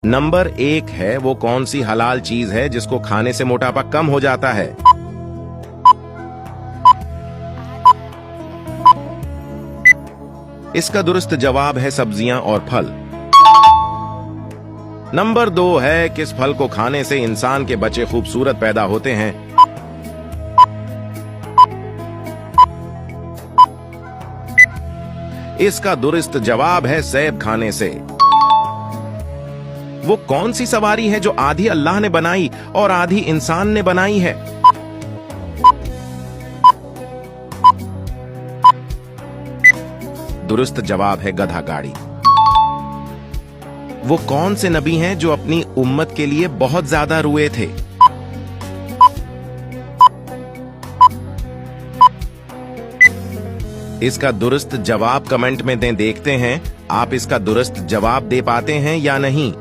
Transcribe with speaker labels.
Speaker 1: Number 1 है वो कौन सी हलाल चीज है जिसको खाने से मोटापा कम हो जाता है? इसका दुरुस्त जवाब है सब्जियां और फल। नंबर 2 है किस फल को खाने से इंसान के बच्चे खूबसूरत पैदा होते हैं? इसका दुरुस्त जवाब है सेब खाने से। वो कौन सी सवारी है जो आधी अल्लाह ने बनाई और आधी इंसान ने बनाई है? दुरुस्त जवाब है गधा गाड़ी। वो कौन से नबी हैं जो अपनी उम्मत के लिए बहुत ज्यादा रोए थे? इसका दुरुस्त जवाब कमेंट में दें, देखते हैं आप इसका दुरुस्त जवाब दे पाते हैं या नहीं।